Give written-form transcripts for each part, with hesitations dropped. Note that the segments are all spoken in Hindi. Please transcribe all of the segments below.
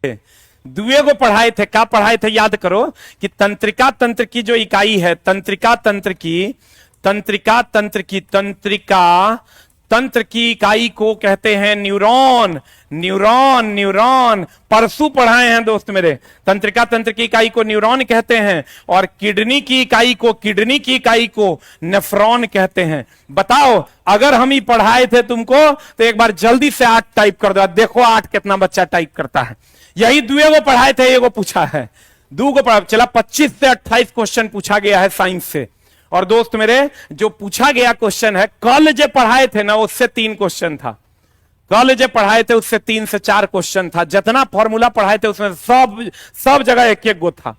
दुए को पढ़ाए थे, क्या पढ़ाए थे याद करो कि तंत्रिका तंत्र की जो इकाई है, तंत्रिका तंत्र की इकाई को कहते हैं न्यूरॉन। न्यूरॉन परसों पढ़ाए हैं दोस्त मेरे। तंत्रिका तंत्र की इकाई को न्यूरॉन कहते हैं और किडनी की इकाई को नेफ्रॉन कहते हैं। बताओ, अगर हम ही पढ़ाए थे तुमको तो एक बार जल्दी से 8 टाइप कर दो। देखो 8 कितना बच्चा टाइप करता है। यही दुए को पढ़ाए थे, एगो पूछा है, दू को पढ़ा। चला 25 से 28 क्वेश्चन पूछा गया है साइंस से। और दोस्त मेरे, जो पूछा गया क्वेश्चन है, कल जो पढ़ाए थे ना उससे 3 क्वेश्चन था। कल जो पढ़ाए थे उससे 3 से 4 क्वेश्चन था। जितना फॉर्मूला पढ़ाए थे उसमें सब जगह एक एक गो था।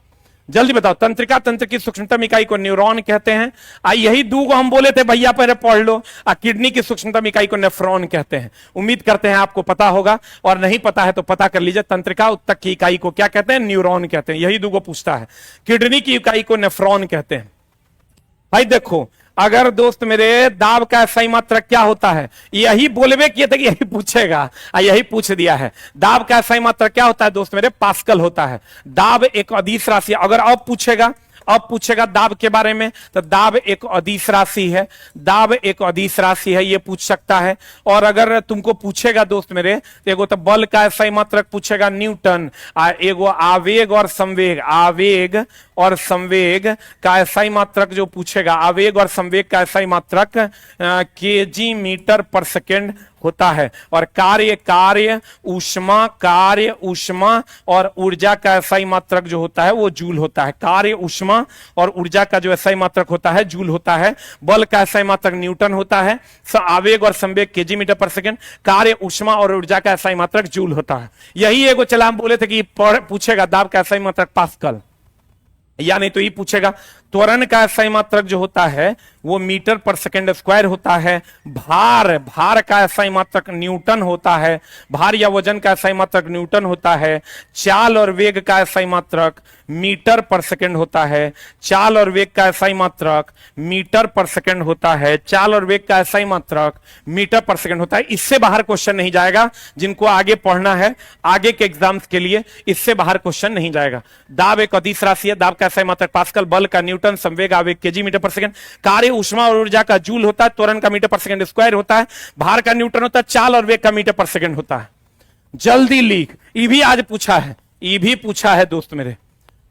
जल्दी बताओ, तंत्रिका तंत्र की सूक्ष्मतम इकाई को न्यूरॉन कहते हैं। यही दो को हम बोले थे भैया पहले पढ़ लो। किडनी की सूक्ष्मतम इकाई को नेफ्रॉन कहते हैं। उम्मीद करते हैं आपको पता होगा, और नहीं पता है तो पता कर लीजिए। तंत्रिका उत्तक की इकाई को क्या कहते हैं? न्यूरॉन कहते हैं। यही दो को पूछता है। किडनी की इकाई को नेफ्रॉन कहते हैं। भाई देखो, अगर दोस्त मेरे दाब का सही मात्रक क्या होता है, यही बोलबे किए थे कि यही पूछेगा, यही पूछ दिया है। दाब का सही मात्रक क्या होता है दोस्त मेरे? पास्कल होता है। दाब एक अदिश राशि। अगर अब पूछेगा दाब के बारे में, तो दाब एक अदिश राशि है। दाब एक अदिश राशि है, ये पूछ सकता है। और अगर तुमको पूछेगा दोस्त मेरे, तो एगो तो बल का सही मात्रक पूछेगा न्यूटन, एगो आवेग और संवेग का सही मात्रक जो पूछेगा, आवेग और संवेग का सही मात्रक केजी मीटर पर सेकेंड होता है। और कार्य ऊष्मा और ऊर्जा का सही मात्रक जो होता है वो जूल होता है। कार्य ऊष्मा और ऊर्जा का जो सही मात्रक होता है जूल होता है। बल का सही मात्रक न्यूटन होता है। आवेग और संवेग केजी मीटर पर सेकेंड। कार्य ऊष्मा और ऊर्जा का सही मात्रक जूल होता है। यही एगो चला हम बोले थे कि पूछेगा दाब का सही मात्रक पास्कल, या नहीं तो ये पूछेगा त्वरण का सही मात्रक जो होता है वो मीटर पर सेकेंड स्क्वायर होता है। भार का सही मात्रक न्यूटन होता है। भार या वजन का सही मात्रक न्यूटन होता है। चाल और वेग का सही मात्रक मीटर पर सेकेंड होता है। चाल और वेग का सही मात्रक मीटर पर सेकेंड होता है। चाल और वेग का सही मात्रक मीटर पर सेकेंड होता है। इससे बाहर क्वेश्चन नहीं जाएगा। जिनको आगे पढ़ना है आगे के एग्जाम्स के लिए, इससे बाहर क्वेश्चन नहीं जाएगा। दाब एक अदिश राशि है। दाब का सही मात्रक पास्कल, बल का न्यूटन, संवेग आवेग केजी मीटर पर सेकंड, कार्य ऊष्मा और ऊर्जा का जूल होता है। त्वरण का मीटर पर सेकंड स्क्वायर होता है। भार का न्यूटन होता है। चाल और वेग का मीटर पर सेकंड होता है। जल्दी लिख, ये भी आज पूछा है, ये भी पूछा है दोस्त मेरे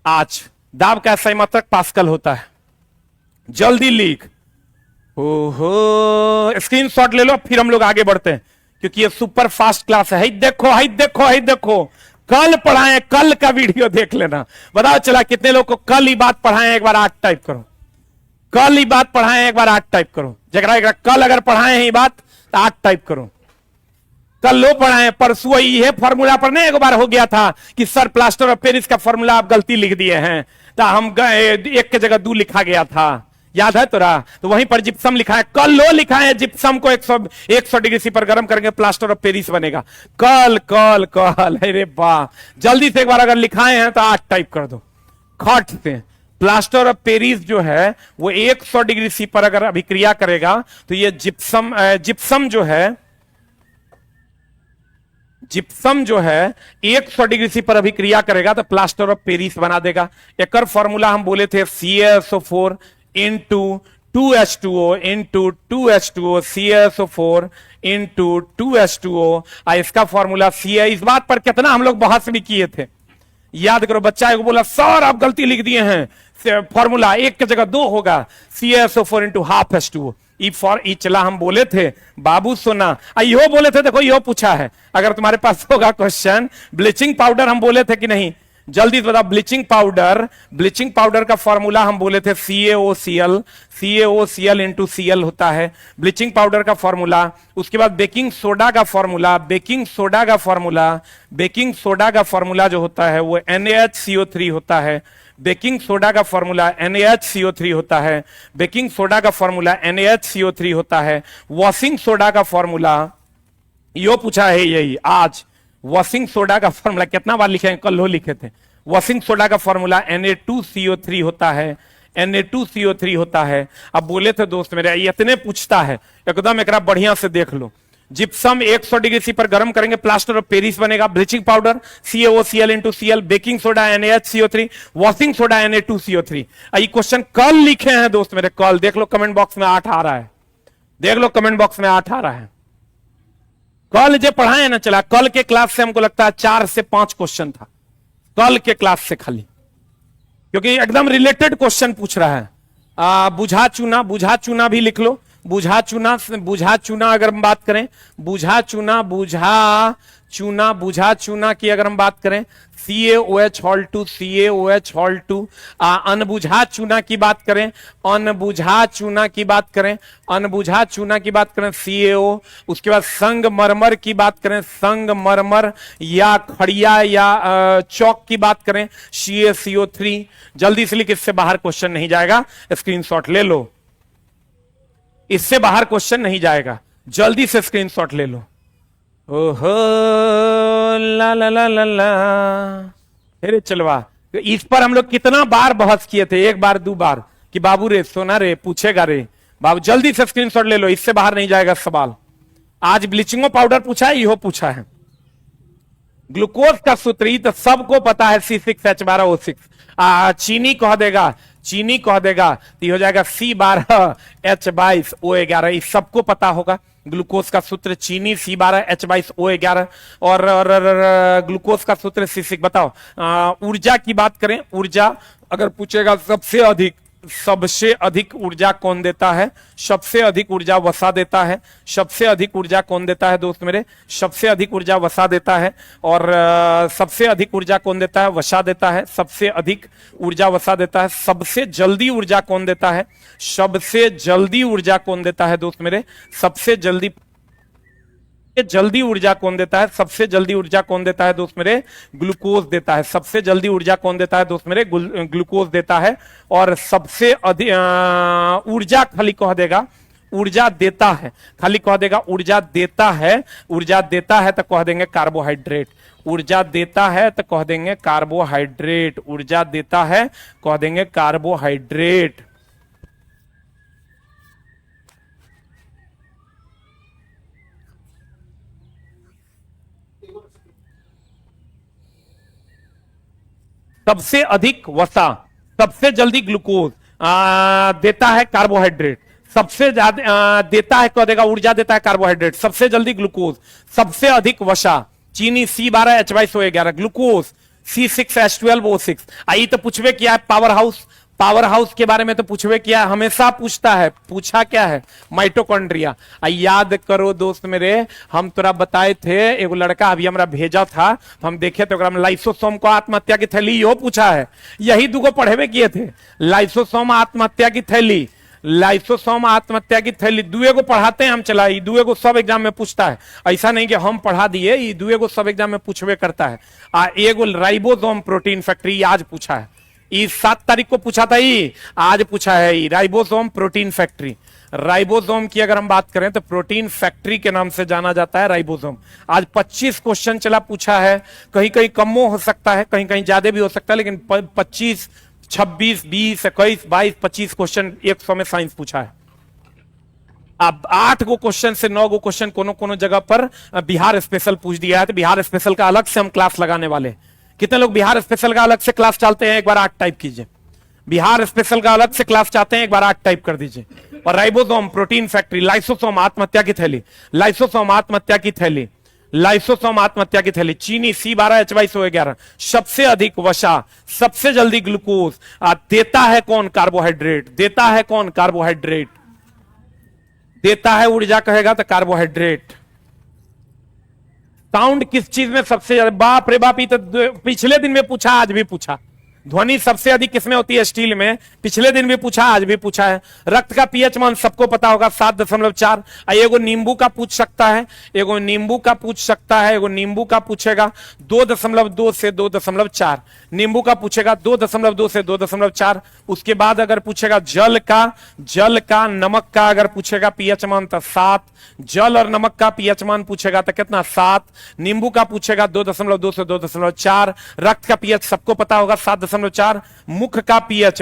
आज। दाब का सही मात्रक पास्कल होता है। जल्दी लिख। ओहो, स्क्रीनशॉट ले लो, फिर हम लोग आगे बढ़ते हैं क्योंकि ये सुपर फास्ट क्लास है। देखो कल पढ़ाए, कल का वीडियो देख लेना। बताओ चला कितने लोग को कल ही बात पढ़ाए? एक बार 8 टाइप करो। कल ही बात पढ़ाए, एक बार 8 टाइप करो। जगह कल अगर पढ़ाए हैं ये बात तो 8 टाइप करो। कल लो पढ़ाए, परसों ये फॉर्मूला पर नहीं एक बार हो गया था कि सर प्लास्टर ऑफ पेरिस का फॉर्मूला आप गलती लिख दिए हैं, तो हम एक के जगह 2 लिखा गया था, याद है तोरा? तो वहीं पर जिप्सम लिखा है। कल लो लिखा है जिप्सम को 100 डिग्री सी पर गर्म करेंगे प्लास्टर ऑफ पेरिस बनेगा। कल अरे वाह, जल्दी से एक बार अगर लिखाए हैं तो 8 टाइप कर दो खट से। प्लास्टर ऑफ पेरिस जो है वो 100 डिग्री सी पर अगर अभिक्रिया करेगा तो ये जिप्सम जो है 100 डिग्री सी पर अभिक्रिया करेगा तो प्लास्टर ऑफ पेरिस बना देगा। एक फॉर्मूला हम बोले थे CaSO4 into 2H2O into 2H2O, CaSO4 into 2H2O। इसका फॉर्मूला Ca। इस बात पर कितना हम लोग बहस भी किए थे, याद करो। बच्चा को बोला सर आप गलती लिख दिए हैं, फॉर्मूला 1 की जगह 2 होगा। CaSO4 into half H2O। ई चला हम बोले थे बाबू सोना, यो बोले थे। देखो यो पूछा है, अगर तुम्हारे पास होगा क्वेश्चन। ब्लीचिंग पाउडर हम बोले थे कि नहीं? जल्दी बताओ। ब्लीचिंग पाउडर का फॉर्मूला हम बोले थे CaOCl into Cl होता है ब्लीचिंग पाउडर का फॉर्मूला। उसके बाद बेकिंग सोडा का फॉर्मूला जो होता है वो NaHCO3 होता है। बेकिंग सोडा का फॉर्मूला NaHCO3 होता है। बेकिंग सोडा का फॉर्मूला NaHCO3 होता है। वॉशिंग सोडा का फॉर्मूला यो पूछा है यही आज। वॉशिंग सोडा का फॉर्मूला कितना बार लिखे हैं? कल लो लिखे थे। वॉशिंग सोडा का फॉर्मूला Na2CO3 होता है। Na2CO3 होता है। अब बोले थे दोस्त मेरे इतने पूछता है, एकदम एक बढ़िया से देख लो। जिप्सम 100 डिग्री सी पर गर्म करेंगे, प्लास्टर ऑफ पेरिस बनेगा। Bleaching powder CaOCl into Cl, baking soda NaHCO3, washing soda Na2CO3। ये क्वेश्चन कल लिखे हैं दोस्त मेरे, कल देख लो कमेंट बॉक्स में 8 आ रहा है, देख लो कमेंट बॉक्स में 8 आ रहा है। कल जो पढ़ाए ना चला, कल के क्लास से हमको लगता है 4 से 5 क्वेश्चन था कल के क्लास से खाली, क्योंकि एकदम रिलेटेड क्वेश्चन पूछ रहा है। बुझा चूना भी लिख लो। बुझा चूना अगर हम बात करें, बुझा चूना की अगर हम बात करें, CaOH2 अनबुझा चूना की बात करें, CaO। उसके बाद संगमरमर की बात करें, संगमरमर या खड़िया या चौक की बात करें, CaCO3। जल्दी से लिख, इससे बाहर क्वेश्चन नहीं जाएगा, स्क्रीनशॉट ले लो, इससे बाहर क्वेश्चन नहीं जाएगा, जल्दी से स्क्रीनशॉट ले लो। ओहो ला ला ला ला ला, अरे चलवा। तो इस पर हम लोग कितना बार बहस किए थे, 1 बार 2 बार, कि बाबू रे सोना रे पूछेगा रे बाबू, जल्दी से स्क्रीनशॉट ले लो, इससे बाहर नहीं जाएगा सवाल। आज ब्लीचिंगो पाउडर पूछा है, इहो पूछा है। ग्लूकोज का सूत्र तो सबको पता है, C6H12O6। चीनी कह देगा तो हो जाएगा C12H22O11, इस सबको पता होगा। ग्लूकोज का सूत्र चीनी C12H22O11 और ग्लूकोज का सूत्र C6। बताओ ऊर्जा की बात करें, ऊर्जा अगर पूछेगा सबसे अधिक ऊर्जा कौन देता है, सबसे अधिक ऊर्जा वसा देता है। सबसे अधिक ऊर्जा कौन देता है दोस्त मेरे, सबसे अधिक ऊर्जा वसा देता है। और सबसे अधिक ऊर्जा कौन देता है, वसा देता है। सबसे अधिक ऊर्जा वसा देता है। सबसे जल्दी ऊर्जा कौन देता है, सबसे जल्दी ऊर्जा कौन देता है दोस्त मेरे, सबसे जल्दी ऊर्जा कौन देता है, सबसे जल्दी ऊर्जा कौन देता है दोस्त मेरे, ग्लूकोज देता है। सबसे जल्दी ऊर्जा कौन देता है दोस्त मेरे, ग्लूकोज देता है। और सबसे अधिक ऊर्जा खाली कह देगा, ऊर्जा देता है, खाली कह देगा ऊर्जा देता है। ऊर्जा देता है तो कह देंगे कार्बोहाइड्रेट, ऊर्जा देता है तो कह देंगे कार्बोहाइड्रेट, ऊर्जा देता है कह देंगे कार्बोहाइड्रेट। सबसे अधिक वसा, सबसे जल्दी ग्लूकोज देता है कार्बोहाइड्रेट। सबसे ज्यादा देता है कह देगा ऊर्जा देता है कार्बोहाइड्रेट। सबसे जल्दी ग्लूकोज, सबसे अधिक वसा चीनी C12H22O11, ग्लूकोज C6H12O6। आई तो पूछवे किया है पावर हाउस के बारे में तो पूछवे किया है, हमेशा पूछता है। पूछा क्या है, माइटोकॉन्ड्रिया। याद करो दोस्त मेरे, हम तोरा बताए थे, एगो लड़का अभी हमरा भेजा था, हम देखे तो लाइसोसोम को आत्महत्या की थैली यो पूछा है। यही दुगो पढ़ेवे किए थे, लाइसोसोम आत्महत्या की थैली, लाइसोसोम आत्महत्या की थैली। दुए को पढ़ाते हैं हम, चला दुए को सब एग्जाम में पूछता है। ऐसा नहीं कि हम पढ़ा दिए, ये दुए को सब एग्जाम में पूछवे करता है। एगो राइबोसोम प्रोटीन फैक्ट्री आज पूछा है, इस 7 तारीख को पूछा था, ही आज पूछा है राइबोसोम प्रोटीन फैक्ट्री। राइबोसोम की अगर हम बात करें तो प्रोटीन फैक्ट्री के नाम से जाना जाता है राइबोसोम। आज 25 क्वेश्चन चला पूछा है, कहीं कहीं कमो हो सकता है, कहीं कहीं ज्यादा भी हो सकता है, लेकिन 25, 26, 20, 21, 22, 25 क्वेश्चन 100 में साइंस पूछा है। अब 8 गो क्वेश्चन से 9 गो क्वेश्चन कोनो जगह पर बिहार स्पेशल पूछ दिया है। तो बिहार स्पेशल का अलग से हम क्लास लगाने वाले। कितने लोग बिहार स्पेशल का अलग से क्लास चाहते हैं, एक बार 8 टाइप कीजिए। बिहार स्पेशल का अलग से क्लास चाहते हैं, एक बार 8 टाइप कर दीजिए। और राइबोसोम प्रोटीन फैक्ट्री, लाइसोसोम आत्महत्या की थैली, लाइसोसोम आत्महत्या की थैली, लाइसोसोम आत्महत्या की थैली, चीनी C12H22O11, सबसे अधिक वसा, सबसे जल्दी ग्लूकोज देता है कौन, कार्बोहाइड्रेट देता है कौन, कार्बोहाइड्रेट देता है। ऊर्जा कहेगा तो कार्बोहाइड्रेट। साउंड किस चीज में सबसे ज्यादा, बाप रे बाप, ये तो पिछले दिन में पूछा, आज भी पूछा। ध्वनि सबसे अधिक किसमें होती है, स्टील में। पिछले दिन भी पूछा, आज भी पूछा है। रक्त का पीएच मान सबको पता होगा 7.4। एगो नींबू का पूछ सकता है, एगो नींबू का पूछ सकता है, एगो नींबू का पूछेगा 2.2 से 2.4। नींबू का पूछेगा 2.2 से 2.4। उसके बाद अगर पूछेगा जल का नमक का अगर पूछेगा पीएच मान तो 7। जल और नमक का पीएच मान पूछेगा तो कितना, 7। नींबू का पूछेगा 2.2 से 2.4। रक्त का पीएच सबको पता होगा 7.4 5.4। मुख का पीएच,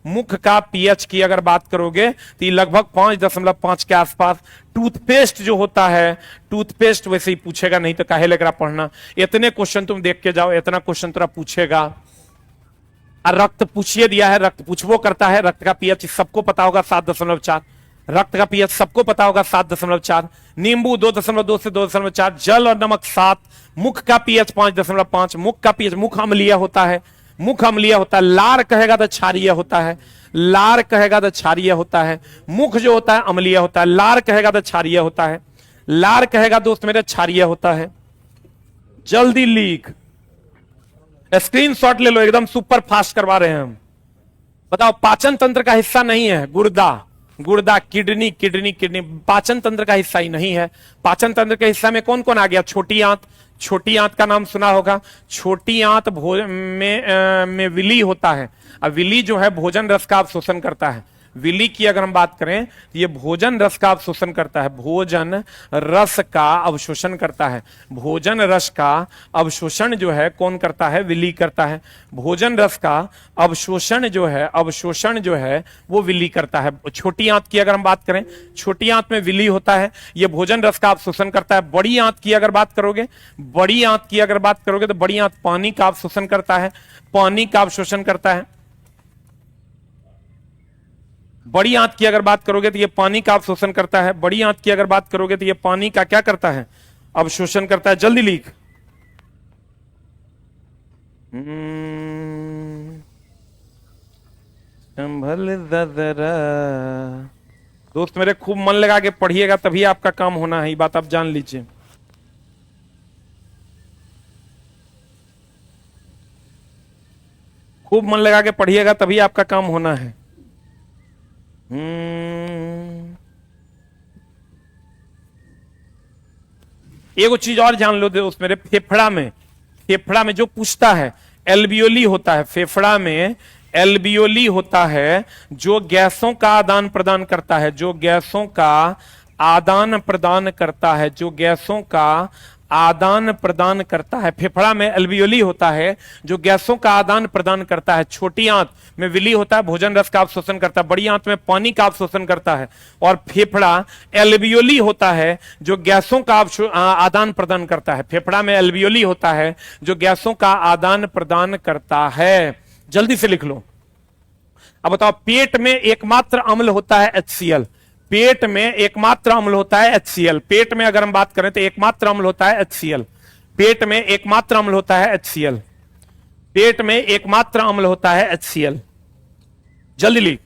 मुख का पीएच की अगर बात करोगे तो ये लगभग 5.5 के आसपास। टूथपेस्ट जो होता है, टूथपेस्ट वैसे ही पूछेगा, नहीं तो काहे लेकर पढ़ना। इतने क्वेश्चन तुम देख के जाओ, इतना क्वेश्चन तुरा पूछेगा। और रक्त पूछिए दिया है, रक्त पूछवो करता है। रक्त का पीएच सबको पता होगा 7.4। रक्त का पीएच सबको पता होगा 7.4। नींबू 2.2 से 2.4। जल और नमक 7। मुख का पीएच 5.5। मुख का पीएच, मुख अम्लीय होता है, मुख अम्लीय होता है। लार कहेगा तो क्षारीय होता है, लार कहेगा तो क्षारीय होता है। मुख जो होता है अम्लीय होता है, लार कहेगा तो क्षारीय होता है, लार कहेगा दोस्त मेरे क्षारीय होता है। जल्दी लिख, स्क्रीनशॉट ले लो, एकदम सुपर फास्ट करवा रहे हैं हम। बताओ, पाचन तंत्र का हिस्सा नहीं है गुर्दा, गुर्दा, किडनी, किडनी, किडनी पाचन तंत्र का हिस्सा ही नहीं है। पाचन तंत्र के हिस्सा में कौन कौन आ गया? छोटी आंत, छोटी आंत का नाम सुना होगा। छोटी आंत में विली होता है। अब विली जो है भोजन रस का अवशोषण करता है। विली की अगर हम बात करें तो ये भोजन रस का अवशोषण करता है, भोजन रस का अवशोषण करता है। भोजन रस का अवशोषण जो है कौन करता है? विली करता है। भोजन रस का अवशोषण जो है, अवशोषण जो है वो विली करता है। छोटी आंत की अगर हम बात करें, छोटी आंत में विली होता है, ये भोजन रस का अवशोषण करता है। बड़ी आंत की अगर बात करोगे, बड़ी आंत की अगर बात करोगे तो बड़ी आंत पानी का अवशोषण करता है, पानी का अवशोषण करता है। बड़ी आंत की अगर बात करोगे तो ये पानी का अवशोषण करता है। बड़ी आंत की अगर बात करोगे तो ये पानी का क्या करता है? अवशोषण करता है। जल्दी लिख। संभल जरा दोस्त मेरे, खूब मन लगा के पढ़िएगा तभी आपका काम होना है, ये बात आप जान लीजिए। खूब मन लगा के पढ़िएगा तभी आपका काम होना है। एगो चीज और जान लो दोस्त मेरे, फेफड़ा में जो पूछता है एल्वियोली होता है। फेफड़ा में एल्वियोली होता है जो गैसों का आदान प्रदान करता है, जो गैसों का आदान प्रदान करता है, जो गैसों का आदान प्रदान करता है। फेफड़ा में एल्वियोली होता है जो गैसों का आदान प्रदान करता है। छोटी आंत में विली होता है, भोजन रस का अवशोषण करता है। बड़ी आंत में पानी का अवशोषण करता है। और फेफड़ा एल्वियोली होता है जो गैसों का आदान प्रदान करता है। फेफड़ा में एल्वियोली होता है जो गैसों का आदान प्रदान करता है। जल्दी से लिख लो। अब बताओ, पेट में एकमात्र अम्ल होता है HCl। पेट में एकमात्र अम्ल होता है HCl। पेट में अगर हम बात करें तो एकमात्र अम्ल होता है HCl। पेट में एकमात्र अम्ल होता है HCl। पेट में एकमात्र अम्ल होता है HCl। जल्दी लिख।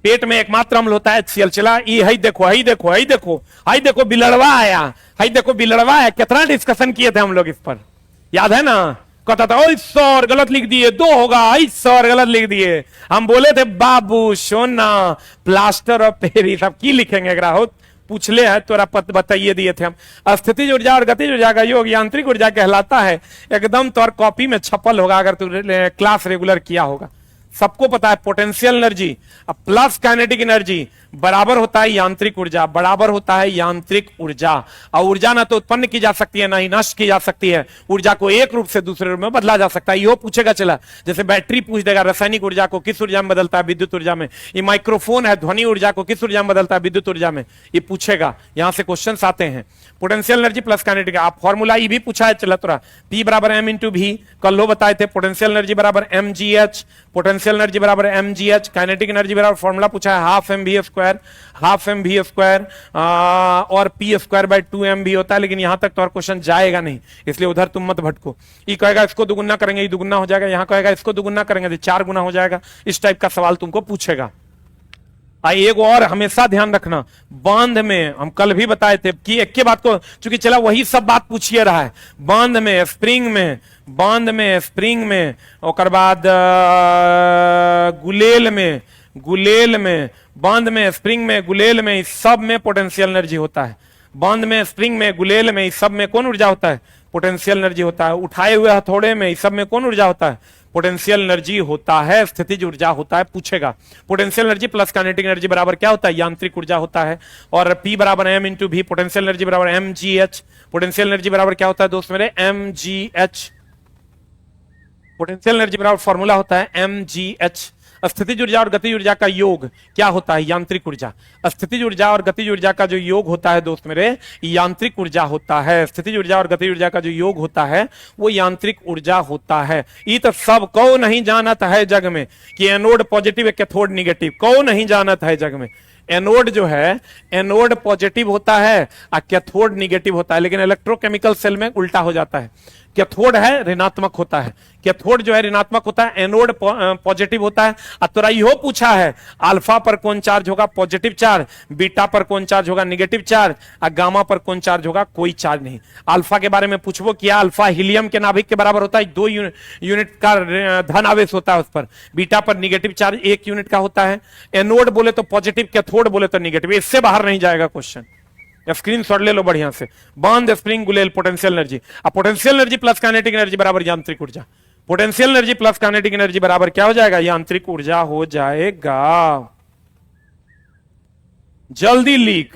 पेट में एकमात्र अम्ल होता है HCl। चला, ये हई देखो, हई देखो, हई देखो, हई देखो बिलड़वा आया, हई देखो बिलड़वा आया। कितना डिस्कशन किए थे हम लोग इस पर, याद है ना? कहता था ओए सर गलत लिख दिए, 2 होगा, आई सर गलत लिख दिए। हम बोले थे बाबू सोना प्लास्टर और पेरिस, अब की लिखेंगे ग्राहक? पूछले है तोरा बताइए दिए थे हम। स्थितिज ऊर्जा और गतिज ऊर्जा का योग यांत्रिक ऊर्जा कहलाता है। एकदम तोर कॉपी में छपल होगा अगर तू क्लास रेगुलर किया होगा। सबको पता है potential energy plus kinetic energy बराबर होता है यांत्रिक ऊर्जा, बराबर होता है यांत्रिक ऊर्जा। और ऊर्जा ना तो उत्पन्न की जा सकती है ना ही नष्ट की जा सकती है। ऊर्जा को एक रूप से दूसरे रूप में बदला जा सकता है। यो पूछेगा, चला जैसे बैटरी पूछ देगा रासायनिक ऊर्जा को किस ऊर्जा में बदलता है? विद्युत ऊर्जा में। ये माइक्रोफोन है, ध्वनि ऊर्जा को किस ऊर्जा में बदलता है? विद्युत ऊर्जा में। ये पूछेगा, यहां से क्वेश्चन आते हैं। पोटेंशियल एनर्जी प्लस काइनेटिक, आप फॉर्मूला ये भी पूछा है, चला तोरा P बराबर M इंटू V कल लो बताए थे। पोटेंशियल एनर्जी बराबर mgh, पोटेंशियल एनर्जी बराबर mgh। काइनेटिक एनर्जी बराबर फॉर्मूला पूछा है हाफ mv², हाफ mv² और p²/2mv होता है। लेकिन यहां तक तो और क्वेश्चन जाएगा नहीं, इसलिए उधर तुम मत भटको। ये कहेगा इसको दुगुना करेंगे, ये दुगुना हो जाएगा। यहां कहेगा इसको दुगुना करेंगे तो 4 गुना हो जाएगा। इस टाइप का सवाल तुमको पूछेगा। एक और हमेशा ध्यान रखना, बांध में हम कल भी बताए थे कि एक के बात को, चूंकि चला वही सब बात पूछिए रहा है। बांध में, स्प्रिंग में, बांध में, स्प्रिंग में, और बाद गुलेल में, गुलेल में, बांध में, स्प्रिंग में, गुलेल में, इस सब में पोटेंशियल एनर्जी होता है। बंद में, स्प्रिंग में, गुलेल में, इस सब में कौन ऊर्जा होता है? पोटेंशियल एनर्जी होता है। उठाए हुए हथौड़े में, इस सब में कौन ऊर्जा होता है? पोटेंशियल एनर्जी होता है, स्थितिज ऊर्जा होता है। पूछेगा potential energy plus kinetic energy बराबर क्या होता है? यांत्रिक ऊर्जा होता है। और P बराबर M into V, potential energy बराबर mgh। पोटेंशियल एनर्जी बराबर क्या होता है दोस्त मेरे? mgh। पोटेंशियल एनर्जी बराबर फॉर्मूला होता है mgh। स्थितिज ऊर्जा और गतिज ऊर्जा का योग क्या होता है? यांत्रिक ऊर्जा। स्थितिज ऊर्जा और गतिज ऊर्जा का जो योग होता है दोस्त मेरे, यांत्रिक ऊर्जा होता है। स्थितिज ऊर्जा और गतिज ऊर्जा का जो योग होता है वो यांत्रिक ऊर्जा होता है। ये तो सब को नहीं जानत है जग में कि एनोड पॉजिटिव है कैथोड निगेटिव, को नहीं जानत है जग में। एनोड जो है, एनोड पॉजिटिव होता है और कैथोड निगेटिव होता है, लेकिन इलेक्ट्रोकेमिकल सेल में उल्टा हो जाता है। कैथोड है ऋणात्मक होता है, कैथोड जो है ऋणात्मक होता है, एनोड पॉजिटिव होता है। और तुरा यो पूछा है अल्फा पर कौन चार्ज होगा? Positive charge. बीटा पर कौन चार्ज होगा? Negative charge. और गामा पर कौन चार्ज होगा? कोई चार्ज नहीं। अल्फा के बारे में पूछबो किया, अल्फा हीलियम के नाभिक के बराबर होता है, 2 यूनिट का धन आवेश होता है उस पर। बीटा पर निगेटिव चार्ज 1 यूनिट का होता है। एनोड बोले तो पॉजिटिव, कैथोड बोले तो निगेटिव। इससे बाहर नहीं जाएगा क्वेश्चन। स्क्रीन शॉट ले लो बढ़िया से। बंद, स्प्रिंग, गुलेल, पोटेंशियल एनर्जी। अब potential energy plus kinetic energy बराबर यांत्रिक ऊर्जा। Potential energy plus kinetic energy बराबर क्या हो जाएगा? यांत्रिक ऊर्जा हो जाएगा। जल्दी लीक।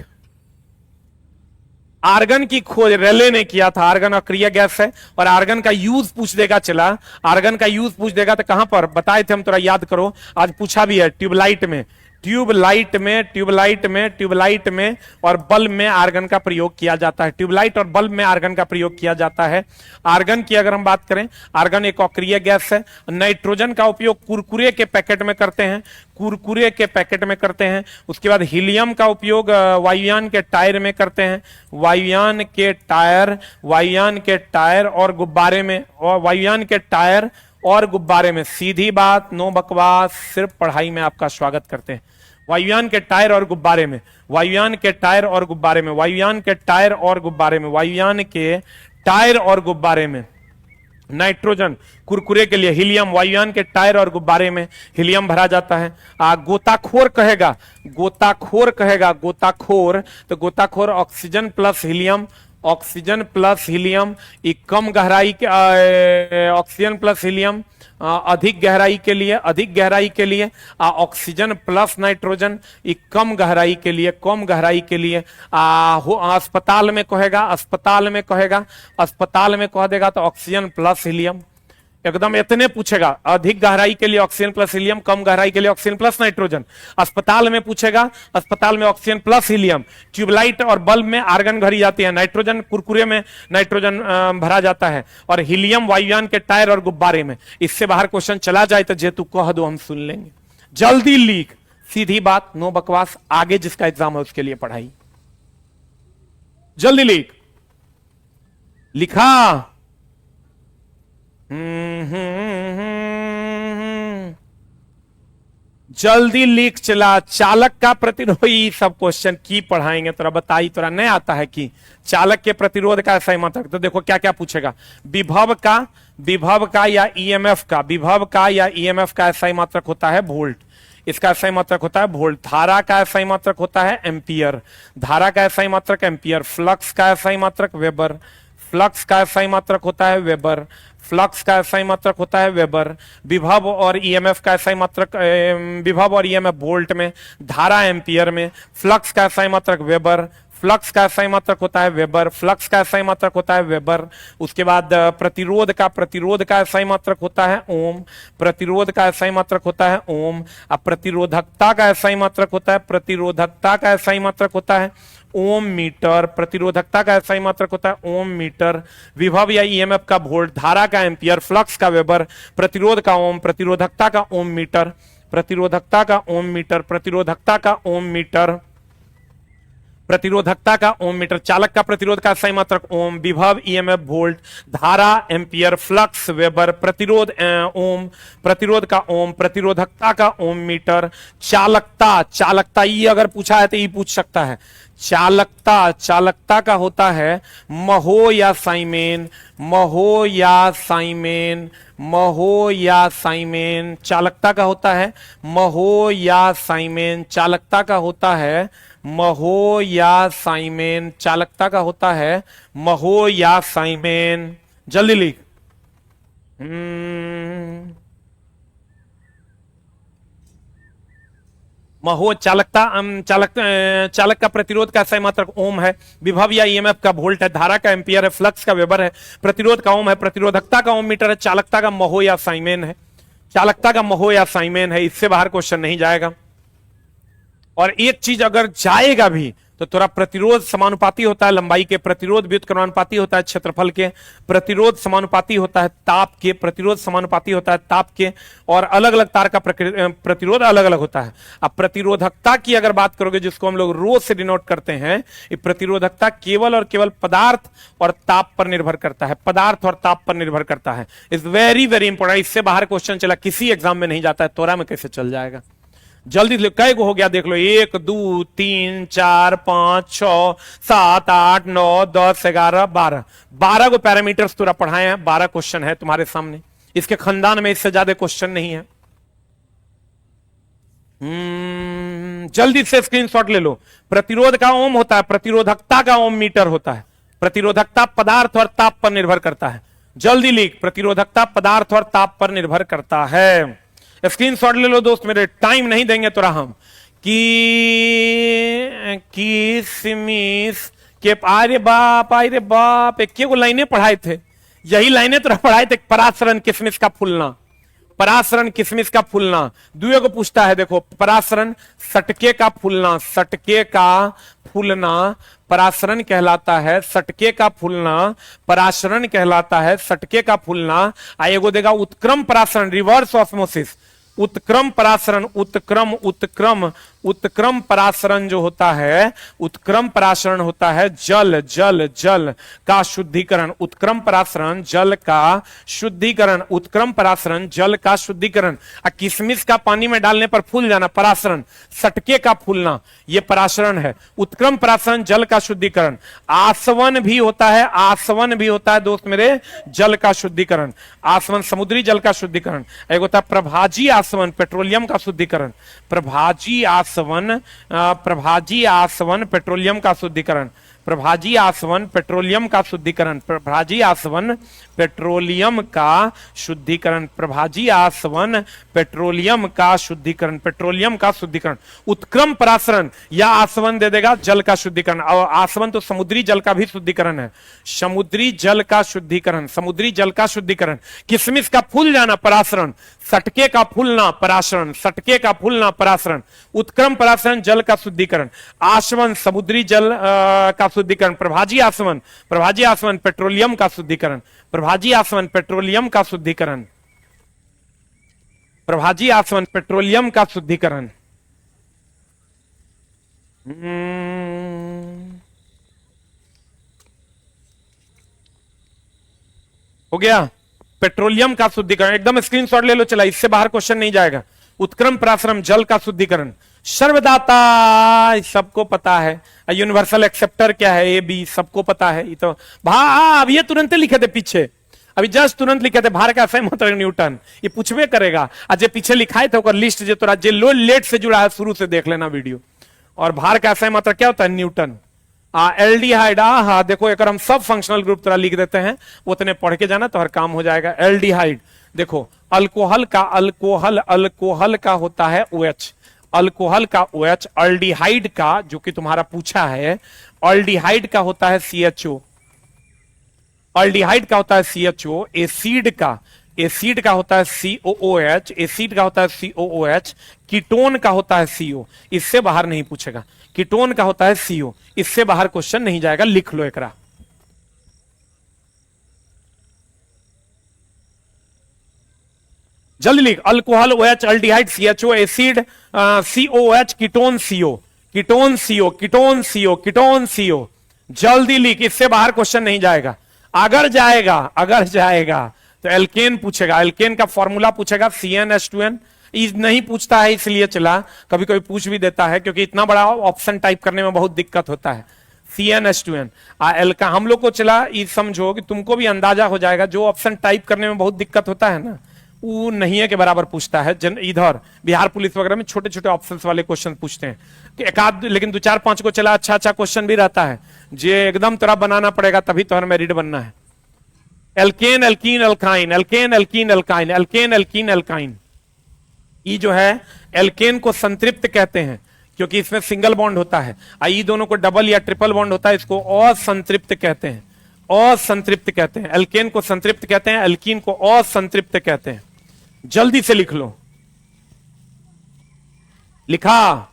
आर्गन की खोज रेले ने किया था। आर्गन अक्रिय गैस है और आर्गन का यूज पूछ देगा। चला, आर्गन का यूज पूछ देगा तो कहां पर बताए थे हम, थोड़ा याद करो। आज पूछा भी है ट्यूबलाइट में, ट्यूबलाइट में, ट्यूबलाइट में, ट्यूबलाइट में और बल्ब में आर्गन का प्रयोग किया जाता है। ट्यूबलाइट और बल्ब में आर्गन का प्रयोग किया जाता है। आर्गन की अगर हम बात करें, आर्गन एक अक्रिय गैस है। नाइट्रोजन का उपयोग कुरकुरे के पैकेट में करते हैं, कुरकुरे के पैकेट में करते हैं। उसके बाद हीलियम का उपयोग वायुयान के टायर में करते हैं, वायुयान के टायर, वायुयान के टायर और गुब्बारे में, और वायुयान के टायर और गुब्बारे में। सीधी बात, नो बकवास, सिर्फ पढ़ाई में आपका स्वागत करते हैं। वायुयान के टायर और गुब्बारे में, वायुयान के टायर और गुब्बारे में, वायुयान के टायर और गुब्बारे में, वायुयान के टायर और गुब्बारे में। नाइट्रोजन कुरकुरे के लिए, हीलियम वायुयान के टायर और गुब्बारे में हीलियम भरा जाता है। गोताखोर कहेगा, गोताखोर कहेगा, गोताखोर, तो गोताखोर oxygen plus helium, oxygen plus helium, कम गहराई के, ऑक्सीजन प्लस हीलियम अधिक गहराई के लिए, अधिक गहराई के लिए, ऑक्सीजन प्लस नाइट्रोजन कम गहराई के लिए, कम गहराई के लिए। अस्पताल में कहेगा, अस्पताल में कहेगा, अस्पताल में कह देगा तो ऑक्सीजन प्लस हीलियम। एकदम इतने पूछेगा, अधिक गहराई के लिए ऑक्सीजन प्लस हीलियम, कम गहराई के लिए ऑक्सीजन प्लस नाइट्रोजन। अस्पताल में पूछेगा, अस्पताल में ऑक्सीजन प्लस हीलियम। ट्यूबलाइट और बल्ब में आर्गन भरी जाती है, नाइट्रोजन कुरकुरे में नाइट्रोजन भरा जाता है, और हीलियम वायुयान के टायर और गुब्बारे में। इससे बाहर क्वेश्चन चला जाए तो जे तू कह दो, हम सुन लेंगे। जल्दी लीक, सीधी बात, नो बकवास। आगे जिसका एग्जाम है उसके लिए पढ़ाई। जल्दी लीक लिखा। जल्दी लीक चला। चालक का प्रतिरोध, सब क्वेश्चन की पढ़ाएंगे, तोरा बताई, तोरा नहीं आता है कि चालक के प्रतिरोध का सही मात्रक। तो देखो क्या क्या पूछेगा, विभव का, विभव का या ईएमएफ का, विभव का या ईएमएफ का सही मात्रक होता है वोल्ट, इसका सही मात्रक होता है वोल्ट। धारा का सही मात्रक होता है एम्पियर, धारा का सही मात्रक एम्पियर। फ्लक्स का सही मात्रक वेबर, फ्लक्स का सही मात्रक होता है वेबर, फ्लक्स का सही मात्रक होता है वेबर। विभव और ईएमएफ का सही मात्रक, विभव और ईएमएफ वोल्ट में, धारा एम्पियर में। फ्लक्स का सही मात्रक वेबर, फ्लक्स का सही मात्रक होता है वेबर, फ्लक्स का सही मात्रक होता है वेबर। उसके बाद प्रतिरोध का, प्रतिरोध का सही मात्रक होता है ओम, प्रतिरोध का सही मात्रक होता है ओम। अब प्रतिरोधकता का सही मात्रक होता है, प्रतिरोधकता का सही मात्रक होता है ओम मीटर, प्रतिरोधकता का सही मात्रक होता है ओम मीटर। विभव या ईएमएफ का वोल्ट, धारा का एम्पियर, फ्लक्स का वेबर, प्रतिरोध का ओम, प्रतिरोधकता का ओम मीटर, प्रतिरोधकता का ओम मीटर, प्रतिरोधकता का ओम मीटर, प्रतिरोधकता का ओम मीटर। चालक का प्रतिरोध का सही मात्रक ओम, विभव ईएमएफ वोल्ट, धारा एम्पियर, फ्लक्स वेबर, प्रतिरोध ओम, प्रतिरोध का ओम, प्रतिरोधकता का ओम मीटर। चालकता, चालकता ये अगर पूछा है तो ये पूछ सकता है। चालकता, चालकता का होता है महो या साइमेन, महो या साइमेन, महो या साइमेन। चालकता का होता है महो या साइमेन, चालकता का होता है महो या साइमेन, चालकता का होता है महो या साइमेन। जल्दी लिख। महो चालकता, चालक का प्रतिरोध का सही मात्रक ओम है, विभव या ईएमएफ का वोल्ट है, धारा का एम्पियर है, फ्लक्स का वेबर है, प्रतिरोध का ओम है, प्रतिरोधकता का ओम मीटर है, चालकता का महो या साइमेन है, चालकता का महो या साइमेन है। इससे बाहर क्वेश्चन नहीं जाएगा। और एक चीज अगर जाएगा भी तो थोड़ा प्रतिरोध समानुपाती होता है लंबाई के, प्रतिरोध व्युत्क्रमानुपाती होता है क्षेत्रफल के, प्रतिरोध समानुपाती होता है ताप के, प्रतिरोध समानुपाती होता है ताप के, और अलग अलग तार का प्रतिरोध अलग अलग होता है। अब प्रतिरोधकता की अगर बात करोगे, जिसको हम लोग रो से डिनोट करते हैं, ये प्रतिरोधकता केवल और केवल पदार्थ और ताप पर निर्भर करता है, पदार्थ और ताप पर निर्भर करता है। Is very very important. इससे बाहर क्वेश्चन चला, किसी एग्जाम में नहीं जाता है, तोरा में कैसे चल जाएगा। जल्दी कै को हो गया देख लो, 1 2 3 4 5 6 7 8 9 10 11 12, 12 को पैरामीटर्स पूरा पढ़ाए हैं। 12 क्वेश्चन है तुम्हारे सामने, इसके खानदान में इससे ज्यादा क्वेश्चन नहीं है। जल्दी से स्क्रीनशॉट ले लो। प्रतिरोध का ओम होता है, प्रतिरोधकता का ओम मीटर होता है, प्रतिरोधकता पदार्थ और ताप पर निर्भर करता है। जल्दी लिख, प्रतिरोधकता पदार्थ और ताप पर निर्भर करता है। स्क्रीनशॉट ले लो दोस्त मेरे, टाइम नहीं देंगे तोरा हम। किसमिस के, अरे बाप, एक को लाइनें पढ़ाए थे, यही लाइनें तोरा पढ़ाए थे। परासरण किसमिस का फूलना, परासरण किसमिस का फूलना। दुए को पूछता है, देखो परासरण सटके का फूलना, सटके का फूलना परासरण कहलाता है, सटके का फूलना परासरण कहलाता है, सटके का फूलना। आएगो देगा उत्क्रम परासरण, रिवर्स ऑस्मोसिस, उत्क्रम परासरण, उत्क्रम उत्क्रम उत्क्रम परासरण जो होता है, उत्क्रम परासरण होता है जल जल जल का शुद्धिकरण, उत्क्रम परासरण जल का शुद्धिकरण, उत्क्रम परासरण जल का शुद्धिकरण। किसमिस का पानी में डालने पर फूल जाना परासरण, सटके का फूलना यह परासरण है। उत्क्रम परासरण जल का शुद्धिकरण। आसवन भी होता है, आसवन भी होता है दोस्त मेरे जल का शुद्धिकरण, आसवन समुद्री जल का शुद्धिकरण। एक होता है प्रभाजी आसवन, पेट्रोलियम का शुद्धिकरण, प्रभाजी आसवन, प्रभाजी आसवन पेट्रोलियम का शुद्धिकरण, प्रभाजी आसवन पेट्रोलियम का शुद्धिकरण, प्रभाजी आसवन पेट्रोलियम का शुद्धिकरण, प्रभाजी आसवन पेट्रोलियम का शुद्धिकरण, पेट्रोलियम का शुद्धिकरण। उत्क्रम परासरण या आसवन दे देगा जल का शुद्धिकरण, और आसवन तो समुद्री जल का भी शुद्धिकरण है, समुद्री जल का शुद्धिकरण, समुद्री जल का शुद्धिकरण। किसमिस का फूल जाना परासरण, सटके का फूलना परासरण, सटके का फूलना परासरण। उत्क्रम परासरण जल का शुद्धिकरण, आसवन समुद्री जल का शुद्धिकरण, प्रभाजी आसवन, प्रभाजी आसवन पेट्रोलियम का शुद्धिकरण, प्रभाजी आसवन पेट्रोलियम का शुद्धिकरण, प्रभाजी आसवन पेट्रोलियम का शुद्धिकरण। हो गया पेट्रोलियम का शुद्धिकरण, एकदम स्क्रीनशॉट ले लो, चला इससे बाहर क्वेश्चन नहीं जाएगा। उत्क्रम परासरण जल का शुद्धिकरण। सर्वदाता सबको पता है, यूनिवर्सल एक्सेप्टर क्या है, ए बी सबको पता है। ये तो अब ये तुरंत लिखे थे पीछे, अभी जस्ट तुरंत लिखे थे भार का सही मतलब न्यूटन, ये पूछवे करेगा। आज पीछे लिखाए थे लिस्ट जो तोरा जे लो लेट से जुड़ा है शुरू से देख लेना वीडियो। और भार का सही मतलब क्या होता है, न्यूटन। एल्डिहाइड, हाँ देखो एक हम सब फंक्शनल ग्रुप तरह लिख देते हैं, उतने पढ़ के जाना तो हर काम हो जाएगा। एल्डिहाइड देखो, अल्कोहल का अल्कोहल, अल्कोहल का होता है OH, अल्कोहल का OH। अल्डिहाइड का जो कि तुम्हारा पूछा है, अल्डिहाइड का होता है CHO, अल्डिहाइड का होता है CHO। एसिड का, एसिड का होता है COOH, एसिड का होता है COOH। कीटोन का होता है CO, इससे बाहर नहीं पूछेगा। कीटोन का होता है CO, इससे बाहर क्वेश्चन नहीं जाएगा, लिख लो एकरा। जल्दी लिख, alcohol OH, aldehyde CHO, acid COOH, ketone CO, ketone CO, ketone CO, ketone CO। जल्दी लिख, इससे बाहर क्वेश्चन नहीं जाएगा। अगर जाएगा, अगर जाएगा तो एल्केन पूछेगा, एल्केन का फॉर्मूला पूछेगा CnH2n। नहीं पूछता है इसलिए चला, कभी कभी पूछ भी देता है क्योंकि इतना बड़ा ऑप्शन टाइप करने में बहुत दिक्कत होता है। CnH2n एल्का हम लोग को चला, ये समझो कि तुमको भी अंदाजा हो जाएगा, जो ऑप्शन टाइप करने में बहुत दिक्कत होता है ना, वो नहीं है के बराबर पूछता है। इधर बिहार पुलिस वगैरह में छोटे छोटे ऑप्शंस वाले क्वेश्चन पूछते हैं कि एक आध, लेकिन 2 4 5 को चला अच्छा अच्छा क्वेश्चन भी रहता है जे एकदम तरह बनाना पड़ेगा तभी तुम्हारा मेरिट बनना है। Alkane alkene alkyne, alkane alkene alkyne, alkane alkene alkyne. ई जो है एल्केन को संतृप्त कहते हैं क्योंकि इसमें सिंगल बॉन्ड होता है। ई दोनों को डबल या ट्रिपल बॉन्ड होता है, इसको असंतृप्त कहते हैं, असंतृप्त कहते हैं। एल्केन को संतृप्त कहते हैं, एल्कीन को असंतृप्त कहते हैं। जल्दी से लिख लो। लिखा।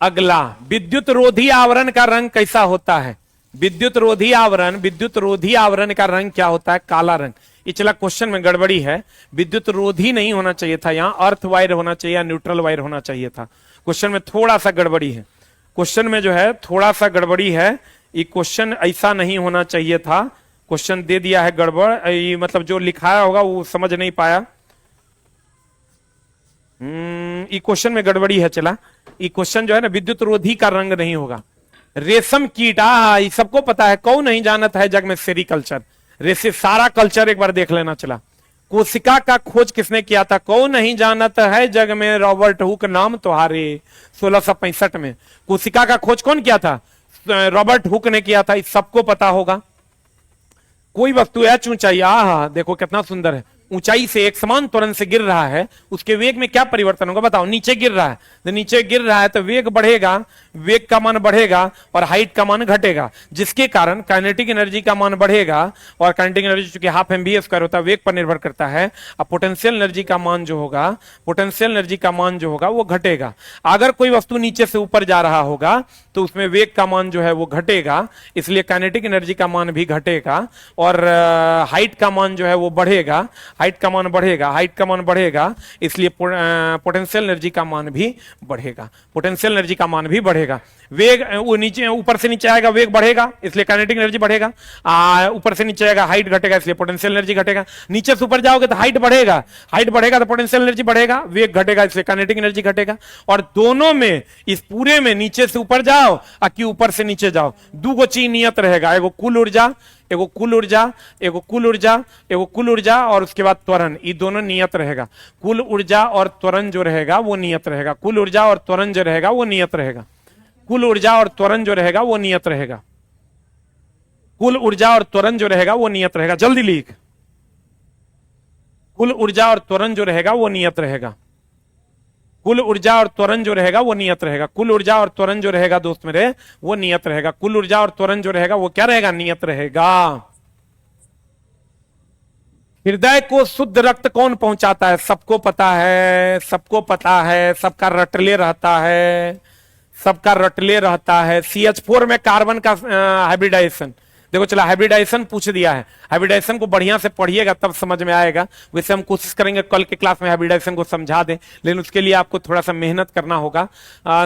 अगला, विद्युत रोधी आवरण का रंग कैसा होता है? विद्युत रोधी आवरण का रंग क्या होता है? काला रंग। ये चला क्वेश्चन में गड़बड़ी है, विद्युत रोधी नहीं होना चाहिए था, यहां अर्थ वायर होना चाहिए या न्यूट्रल वायर होना चाहिए था। क्वेश्चन में थोड़ा सा गड़बड़ी है, क्वेश्चन में जो है थोड़ा सा गड़बड़ी है। ये क्वेश्चन ऐसा नहीं होना चाहिए था, क्वेश्चन दे दिया है गड़बड़। ये मतलब जो लिखाया होगा वो समझ नहीं पाया। ये क्वेश्चन में गड़बड़ी है। चला, ये क्वेश्चन जो है ना, विद्युत रोधी का रंग नहीं होगा। रेशम कीट, ये सबको पता है, कौन नहीं जानता है जग में सेरिकल्चर, रेसे सारा कल्चर एक बार देख लेना। चला, कोशिका का खोज किसने किया था? कौन नहीं जानता है जग में, रॉबर्ट हुक नाम तुम्हारे। 1665 में कोशिका का खोज कौन किया था? रॉबर्ट हुक ने किया था। इस सबको पता होगा। कोई वस्तु एच ऊंचाई, देखो कितना सुंदर है, ऊंचाई से एक समान त्वरण से गिर रहा है, उसके वेग में क्या परिवर्तन होगा? बताओ। नीचे गिर रहा है, तो नीचे गिर रहा है तो वेग बढ़ेगा, वेग का मान बढ़ेगा और हाइट का मान घटेगा, जिसके कारण काइनेटिक एनर्जी का मान बढ़ेगा। और काइनेटिक एनर्जी चूंकि हाफ mv² होता है, वेग पर निर्भर करता है। अब पोटेंशियल एनर्जी का मान जो होगा, पोटेंशियल एनर्जी का मान जो होगा वो घटेगा। अगर कोई वस्तु नीचे से ऊपर जा रहा होगा तो उसमें वेग का मान जो है वो घटेगा, इसलिए काइनेटिक एनर्जी का मान भी घटेगा और हाइट का मान जो है वो बढ़ेगा। हाइट का मान बढ़ेगा, हाइट का मान बढ़ेगा, इसलिए पोटेंशियल एनर्जी का मान भी बढ़ेगा, पोटेंशियल एनर्जी का मान भी बढ़ेगा। वेग वो नीचे, ऊपर से नीचे आएगा, वेग बढ़ेगा, इसलिए काइनेटिक एनर्जी बढ़ेगा। ऊपर से नीचे आएगा, हाइट घटेगा, इसलिए पोटेंशियल एनर्जी घटेगा। नीचे से ऊपर जाओगे तो हाइट बढ़ेगा, हाइट बढ़ेगा तो पोटेंशियल एनर्जी बढ़ेगा, वेग घटेगा, इसलिए काइनेटिक एनर्जी घटेगा। और दोनों में, इस पूरे में नीचे से ऊपर जाओ कि ऊपर से नीचे जाओ, दो गो चीज नियत रहेगा, एगो कुल ऊर्जा, एगो कुल ऊर्जा, एगो कुल ऊर्जा, एगो कुल ऊर्जा और उसके बाद त्वरण, ये दोनों नियत रहेगा। कुल ऊर्जा और त्वरण जो रहेगा वो नियत रहेगा, कुल ऊर्जा और त्वरण जो रहेगा वो नियत रहेगा, कुल ऊर्जा और त्वरण जो रहेगा वो नियत रहेगा, कुल ऊर्जा और त्वरण जो रहेगा वो नियत रहेगा। जल्दी लिख। कुल ऊर्जा और त्वरण जो रहेगा वो नियत रहेगा, कुल ऊर्जा और त्वरण जो रहेगा वो नियत रहेगा, कुल ऊर्जा और त्वरण जो रहेगा दोस्त मेरे वो नियत रहेगा, कुल ऊर्जा और त्वरण जो रहेगा वो क्या रहेगा? नियत रहेगा। हृदय को शुद्ध रक्त कौन पहुंचाता है? सबको पता है, सबको पता है, सबका रटले रहता है, सबका रटले रहता है। CH4 में कार्बन का हाइब्रिडाइजेशन, देखो चला हाइब्रिडाइजेशन पूछ दिया है, हाइब्रिडाइजेशन को बढ़िया से पढ़िएगा तब समझ में आएगा। वैसे हम कोशिश करेंगे कल के क्लास में हाइब्रिडाइजेशन को समझा दें, लेकिन उसके लिए आपको थोड़ा सा मेहनत करना होगा।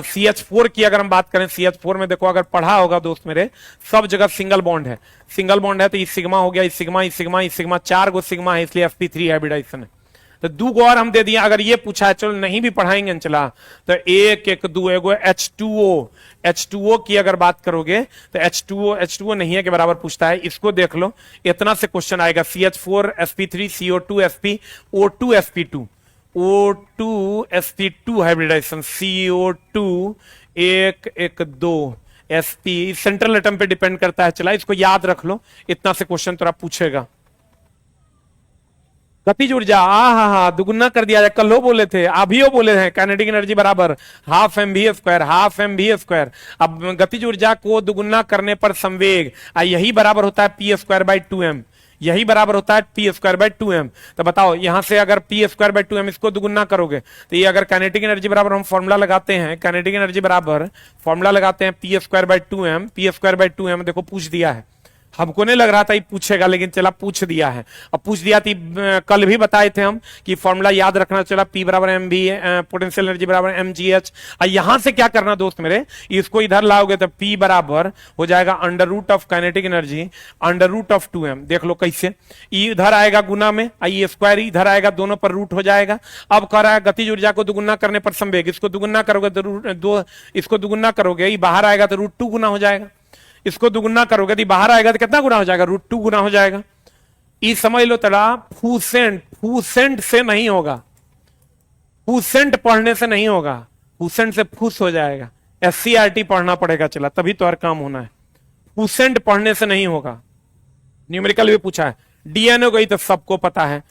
CH4 की अगर हम बात करें, CH4 में देखो अगर पढ़ा होगा दोस्त मेरे, सब जगह सिंगल बॉन्ड है, सिंगल बॉन्ड है तो इस सिग्मा हो गया, इस सिग्मा, इस सिग्मा, इस सिग्मा, 4 गो सिग्मा है, इसलिए sp3 हाइब्रिडाइजेशन है। तो 2 गो और हम दे दिए। अगर ये पूछा है, चलो नहीं भी पढ़ाएंगे चला, तो 1 1 2 एगो H2O की अगर बात करोगे तो H2O नहीं है के बराबर पूछता है। इसको देख लो, इतना से क्वेश्चन आएगा। CH4 sp3 CO2 sp O2 sp2 O2 sp2 hybridization, CO2 1 1 2 sp, central atom पे डिपेंड करता है। चला इसको याद रख लो, इतना से क्वेश्चन तो पूछेगा। गतिज ऊर्जा, दुगुना कर दिया जाए, कल हो बोले थे, अभी हो बोले हैं, काइनेटिक एनर्जी बराबर हाफ mv²। अब गतिज ऊर्जा को दुगुना करने पर संवेग, यही बराबर होता है p²/2m, यही बराबर होता है p²/2m। तो बताओ यहां से अगर p²/2m इसको दुगुना करोगे तो ये, अगर काइनेटिक एनर्जी बराबर हम फॉर्मूला लगाते हैं, काइनेटिक एनर्जी बराबर फॉर्मूला लगाते हैं p²/2m, देखो पूछ दिया है, हमको नहीं लग रहा था ये पूछेगा, लेकिन चला पूछ दिया है। अब पूछ दिया थी, कल भी बताए थे हम कि फॉर्मूला याद रखना। चला P बराबर mv, पोटेंशियल एनर्जी बराबर mgh। यहां से क्या करना दोस्त मेरे, इसको इधर लाओगे तो P बराबर हो जाएगा √ऑफ काइनेटिक एनर्जी √2m। देख लो कैसे, इधर आएगा गुना में, I² इधर आएगा, दोनों पर रूट हो जाएगा। अब कह रहा है गतिज ऊर्जा को दुगुना करने पर संवेग, इसको दुगुना करोगे तो इसको दुगुना करोगे, ये बाहर आएगा तो √2 गुना हो जाएगा, इसको दुगुना करोगे तो बाहर आएगा तो कितना गुना हो जाएगा? √2 गुना हो जाएगा। ई समझ लो तड़ा, फूसेंट, फूसेंट से नहीं होगा, फूसेंट पढ़ने से नहीं होगा, फूसेंट से फूस हो जाएगा, SCRT पढ़ना पड़ेगा, चला तभी तो हर काम होना है, फूसेंट पढ़ने से नहीं होगा। न्यूमेरिकल भी पूछा है, DNA को ही तो सबको पता है,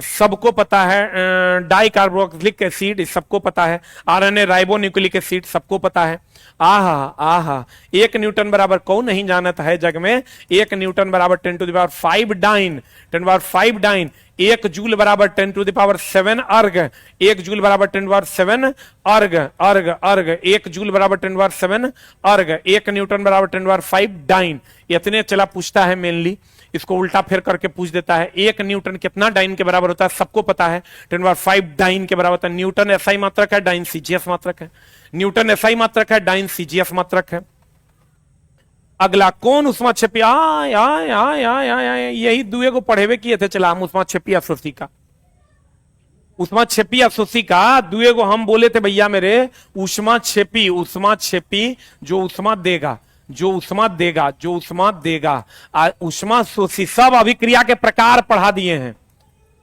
सबको पता है, डाई कार्बोक्सिलिक एसिड सबको पता है, RNA राइबोन्यूक्लिक एसिड सबको पता है। आहा आहा, 1 न्यूटन बराबर कौन नहीं जानता है जग में, 1 न्यूटन बराबर 10⁵ डाइन, 10⁵ डाइन, 1 जूल बराबर 10⁷ अर्ग, 1 जूल बराबर 10⁷ अर्ग, अर्ग अर्ग, 1 जूल बराबर 10⁷ अर्ग, 1 न्यूटन बराबर 10⁵ डाइन। इतने चला पूछता है मेनली, इसको उल्टा फेर करके पूछ देता है, 1 न्यूटन कितना डाइन के बराबर होता है, सबको पता है 10⁵ डाइन के बराबर होता है। न्यूटन एसआई मात्रक है, डाइन सीजीएस मात्रक है, न्यूटन एसआई मात्रक है, डाइन सीजीएस मात्रक है। अगला कौन उष्माक्षेपी, यही दुए को पढ़ेवे किए थे, चला हम उष्माक्षेपी अशोषी का, उष्माक्षेपी अशोषी का दुए को हम बोले थे भैया मेरे, उष्माक्षेपी, उष्माक्षेपी जो उष्मा देगा, जो उष्मा देगा, जो उष्मा देगा, उष्मा शोषी, सब अभिक्रिया के प्रकार पढ़ा दिए हैं।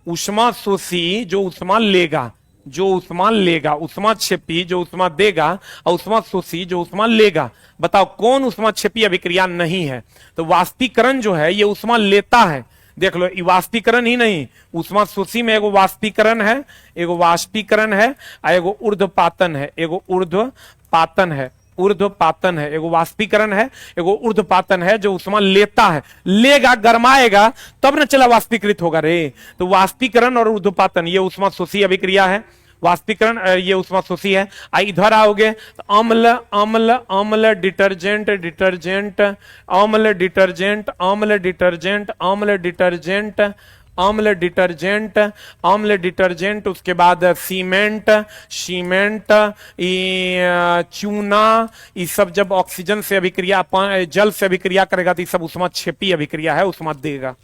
उष्मा शोषी जो उष्मा लेगा, जो उष्मा लेगा, उष्माक्षेपी जो उष्मा देगा, और उष्मा शोषी जो उष्मा लेगा। बताओ कौन उष्माक्षेपी अभिक्रिया नहीं है? तो वाष्पीकरण जो है ये उष्मा लेता है, देख लो, ये वाष्पीकरण ही नहीं, उष्मा शोषी में एगो वाष्पीकरण है, एगो वाष्पीकरण है, और एगो ऊर्ध्वपातन है, एगो ऊर्ध्वपातन है, ऊर्ध्वपातन है, एगो वाष्पीकरण है, एगो ऊर्ध्वपातन है, जो उष्मा लेता है, लेगा, गरमाएगा तब न चला वाष्पीकृत होगा रे। तो वाष्पीकरण और ऊर्ध्वपातन ये उष्मा शोषी अभिक्रिया है, वाष्पीकरण ये उष्मा शोषी है। इधर आओगे तो अम्ल, अम्ल, अम्ल डिटर्जेंट, डिटर्जेंट, अम्ल डिटर्जेंट, अम्ल डिटर्जेंट, अम्ल डिटर्जेंट, अम्ल डिटर्जेंट, अम्ल डिटर्जेंट, उसके बाद सीमेंट, सीमेंट, चूना, ये सब जब ऑक्सीजन से अभिक्रिया, जल से अभिक्रिया करेगा तो ये सब उष्माक्षेपी अभिक्रिया है, उष्मा देगा।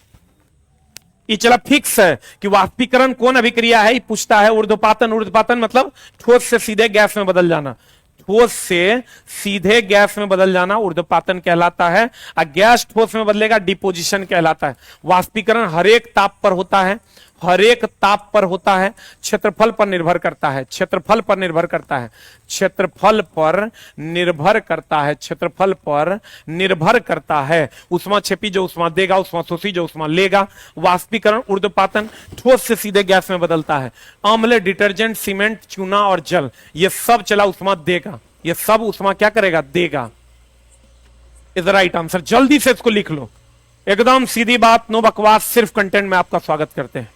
ये चला फिक्स है कि वाष्पीकरण कौन अभिक्रिया है, ये पूछता है। ऊर्ध्वपातन, ऊर्ध्वपातन मतलब ठोस से सीधे गैस में बदल जाना, ठोस से सीधे गैस में बदल जाना ऊर्ध्वपातन कहलाता है, और गैस ठोस में बदलेगा डिपोजिशन कहलाता है। वाष्पीकरण हर एक ताप पर होता है, हर एक ताप पर होता है, क्षेत्रफल पर निर्भर करता है, क्षेत्रफल पर निर्भर करता है, क्षेत्रफल पर निर्भर करता है, क्षेत्रफल पर निर्भर करता है। उष्माक्षेपी जो उष्मा देगा, उष्मा शोषी जो उष्मा लेगा। वाष्पीकरण, ऊर्ध्वपातन ठोस से सीधे गैस में बदलता है। अम्ल, डिटर्जेंट, सीमेंट, चूना और जल ये सब चला उष्मा देगा, ये सब उष्मा क्या करेगा, देगा। Is right answer. जल्दी से इसको लिख लो, एकदम सीधी बात, नो बकवास, सिर्फ कंटेंट में आपका स्वागत करते हैं।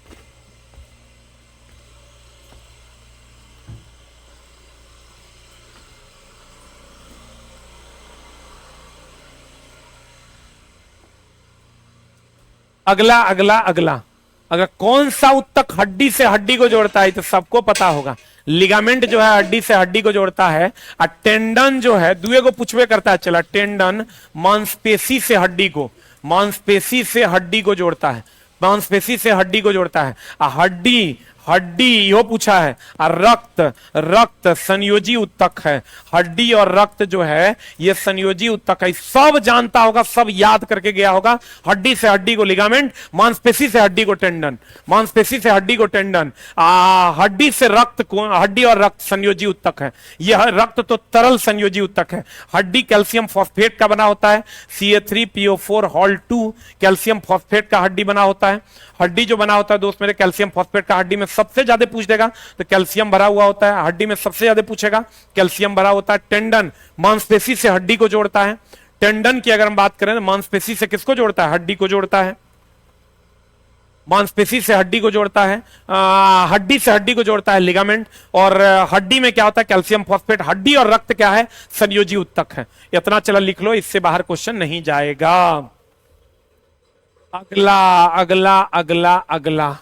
अगला अगला अगला, अगर कौन सा उत्तक हड्डी से हड्डी को जोड़ता है तो सबको पता होगा। लिगामेंट जो है हड्डी से हड्डी को जोड़ता है, और टेंडन जो है दुए को पूछवे करता है। चला, टेंडन मांसपेशी से हड्डी को, मांसपेशी से हड्डी को जोड़ता है, मांसपेशी से हड्डी को जोड़ता है। हड्डी, हड्डी यो पूछा है। और रक्त, रक्त संयोजी उत्तक है। हड्डी और रक्त जो है ये संयोजी उत्तक है, सब जानता होगा, सब याद करके गया होगा। हड्डी से हड्डी को लिगामेंट, मांसपेशी से हड्डी को टेंडन, मांसपेशी से हड्डी को टेंडन, हड्डी से रक्त को, हड्डी और रक्त संयोजी उत्तक है। यह रक्त तो तरल संयोजी उत्तक है। हड्डी कैल्शियम फॉस्फेट का बना होता है, CA3PO4 हॉल 2 कैल्शियम फॉस्फेट का हड्डी बना होता है। हड्डी जो बना होता है दोस्त मेरे कैल्शियम फॉस्फेट का, हड्डी में सबसे ज्यादा पूछ देगा तो कैल्शियम भरा हुआ होता है, हड्डी में सबसे ज्यादा पूछेगा कैल्शियम भरा होता है। टेंडन मांसपेशी से हड्डी को जोड़ता है। टेंडन की अगर हम बात करें तो मांसपेशी से किसको जोड़ता है, हड्डी को जोड़ता है। मांसपेशी से हड्डी को जोड़ता है, हड्डी से हड्डी को जोड़ता है लिगामेंट। और हड्डी में क्या होता है, कैल्शियम फॉस्फेट। हड्डी और रक्त क्या है, संयोजी उत्तक है। इतना चला लिख लो, इससे बाहर क्वेश्चन नहीं जाएगा। अगला अगला अगला अगला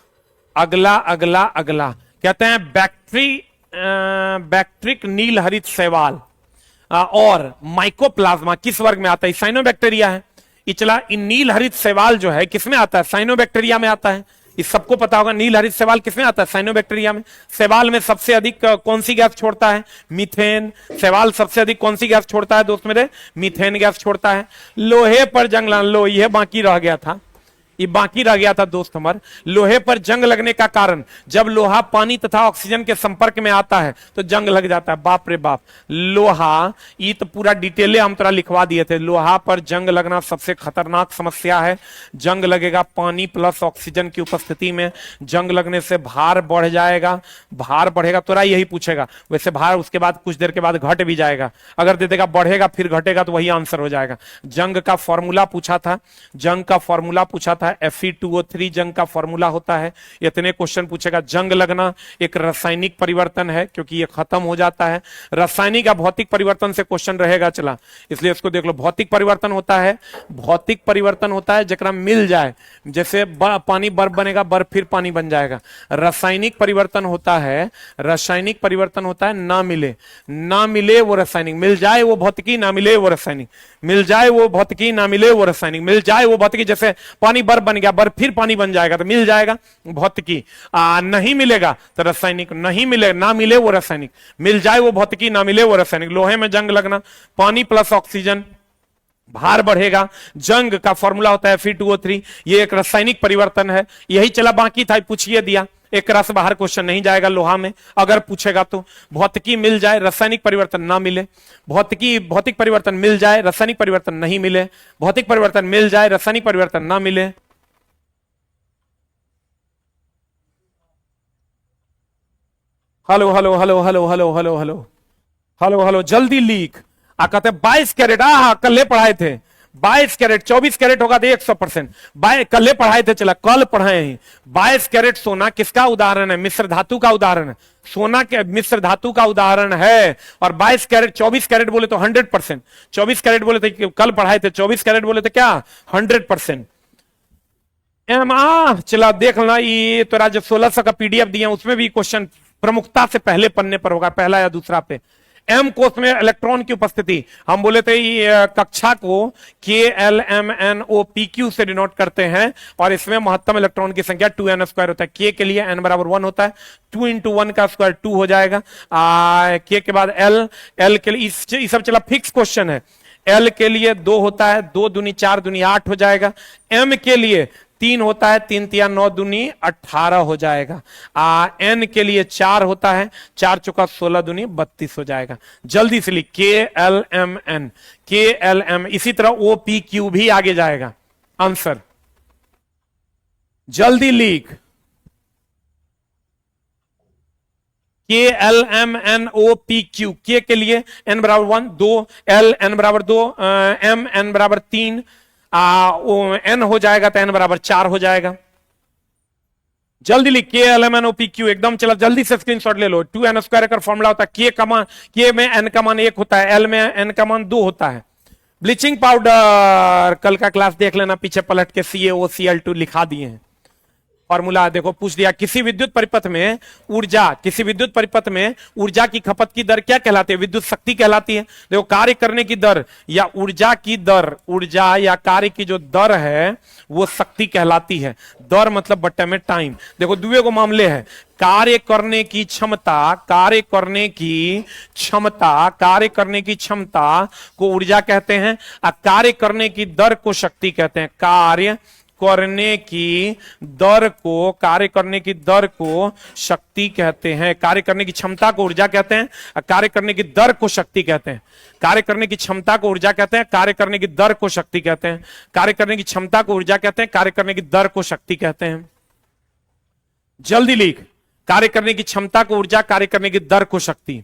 अगला अगला अगला कहते हैं बैक्ट्रिक नील हरित शैवाल और माइकोप्लाज्मा किस वर्ग में आता है, साइनोबैक्टीरिया है। इचला इन नील हरित शैवाल जो है किसमें आता है, साइनोबैक्टीरिया में आता है। इस सबको पता होगा, नील हरित शैवाल किसमें आता है, साइनोबैक्टीरिया में। शैवाल में सबसे अधिक कौन सी गैस छोड़ता है, मीथेन। शैवाल सबसे अधिक कौन सी गैस छोड़ता है दोस्त मेरे, मीथेन गैस छोड़ता है। लोहे पर जंग लो, यह बाकी रह गया था, ये बाकी रह गया था दोस्त हमार। लोहे पर जंग लगने का कारण, जब लोहा पानी तथा ऑक्सीजन के संपर्क में आता है तो जंग लग जाता है। बाप रे बाप, लोहा, ये तो पूरा डिटेले हम तरह लिखवा दिए थे। लोहा पर जंग लगना सबसे खतरनाक समस्या है। जंग लगेगा पानी प्लस ऑक्सीजन की उपस्थिति में। जंग लगने से भार बढ़ जाएगा, भार बढ़ेगा, तोरा यही पूछेगा। वैसे भार उसके बाद कुछ देर के बाद घट भी जाएगा, अगर दे देगा बढ़ेगा फिर घटेगा तो वही आंसर हो जाएगा। जंग का फॉर्मूला पूछा था, जंग का फॉर्मूला पूछा था, Fe2O3 जंग का फॉर्मूला होता है। इतने क्वेश्चन पूछेगा। जंग लगना एक रासायनिक परिवर्तन है, क्योंकि ये खत्म हो जाता है। रासायनिक या भौतिक परिवर्तन से क्वेश्चन रहेगा, चला इसलिए इसको देख लो। भौतिक परिवर्तन होता है, भौतिक परिवर्तन होता है जकरा मिल जाए, जैसे पानी बर्फ बनेगा, बर्फ फिर पानी बन जाएगा। रासायनिक परिवर्तन होता है, रासायनिक परिवर्तन होता है ना मिले, ना मिले वो रासायनिक, मिल जाए वो भौतिकी, ना मिले वो रासायनिक, मिल जाए वो भौतिकी, ना मिले वो रासायनिक, मिल जाए वो भौतिकी, जैसे पानी बर्फ बन गया, बर्फ फिर पानी बन जाएगा तो मिल जाएगा भौतिकी। नहीं मिलेगा तो रासायनिक, नहीं मिले, ना मिले वो रासायनिक, मिल जाए वो भौतिकी, ना मिले वो रासायनिक। लोहे में जंग लगना, पानी प्लस ऑक्सीजन, भार बढ़ेगा। जंग का फॉर्मूला होता है Fe2O3, ये एक रासायनिक परिवर्तन है। यही चला, बाकी था पूछिए दिया, एक रस बाहर क्वेश्चन नहीं जाएगा लोहा में अगर पूछेगा तो। भौतिकी मिल जाए, रासायनिक परिवर्तन ना मिले, भौतिकी, भौतिक परिवर्तन मिल जाए, रासायनिक परिवर्तन नहीं मिले, भौतिक परिवर्तन मिल जाए, रासायनिक परिवर्तन ना मिले। Hello hello hello hello hello hello hello hello hello, जल्दी लीक। कहते 22 कैरेट, कल पढ़ाए थे 22 कैरेट, 24 कैरेट होगा तो 100%। कल पढ़ाए थे, चला कल पढ़ाए हैं। 22 कैरेट सोना किसका उदाहरण है? मिश्र धातु का उदाहरण है। सोना के मिश्र धातु का उदाहरण है। और 22 कैरेट, 24 कैरेट बोले तो 100%, 24 कैरेट बोले थे कल पढ़ाए थे, 24 कैरेट बोले तो क्या 100%। चला देख लेना, ये तो जो 1600 का पीडीएफ दिया उसमें भी क्वेश्चन प्रमुखता से पहले पन्ने पर होगा, पहला या दूसरा पे। एम कोष में इलेक्ट्रॉन की उपस्थिति, हम बोले थे कक्षा को KLMNOPQ से डिनोट करते हैं, और इसमें महत्तम इलेक्ट्रॉन की संख्या 2n² होता है। K के लिए n बराबर 1 होता है, 2 × 1 का स्क्वायर 2 हो जाएगा। K के बाद L के लिए ये सब चला फिक्स क्वेश्चन है। L के लिए 2 होता है, 2 दूनी 4 दूनी 8 हो जाएगा। M के लिए 3 होता है, 3 × 9 दूनी 18 हो जाएगा। N के लिए 4 होता है, 4 × 16 दूनी 32 हो जाएगा। जल्दी से लिख KLMN, KLM, इसी तरह OPQ भी आगे जाएगा आंसर। जल्दी लिख KLMNOPQ। K के लिए n बराबर 1, 2, L n बराबर 2, M n बराबर 3, n हो जाएगा तो n बराबर 4 हो जाएगा। जल्दी लिख KLMNOPQ, एकदम चला जल्दी से स्क्रीनशॉट ले लो। 2n² का फॉर्मूला होता है, K में n का मान 1 होता है, L में n का मान 2 होता है। ब्लीचिंग पाउडर कल का क्लास देख लेना, पीछे पलट के CaOCl2 लिखा दिए हैं। फॉर्मूला देखो, पूछ दिया किसी विद्युत परिपथ में ऊर्जा, किसी विद्युत परिपथ में ऊर्जा की खपत की दर क्या कहलाती है? विद्युत शक्ति कहलाती है। देखो कार्य करने की दर या ऊर्जा की दर, ऊर्जा या कार्य की जो दर है वो शक्ति कहलाती है। दर मतलब बट्टे में टाइम। देखो दुए को मामले है, कार्य करने की क्षमता, कार्य करने की क्षमता, कार्य करने की क्षमता को ऊर्जा कहते हैं, और कार्य करने की दर को शक्ति कहते हैं। कार्य करने की दर को, कार्य करने की दर को शक्ति कहते हैं। कार्य करने की क्षमता को ऊर्जा कहते हैं, कार्य करने की दर को शक्ति कहते हैं। कार्य करने की क्षमता को ऊर्जा कहते हैं, कार्य करने की दर को शक्ति कहते हैं। कार्य करने की क्षमता को ऊर्जा कहते हैं, कार्य करने की दर को शक्ति कहते हैं। जल्दी लिख, कार्य करने की क्षमता को ऊर्जा, कार्य करने की दर को शक्ति।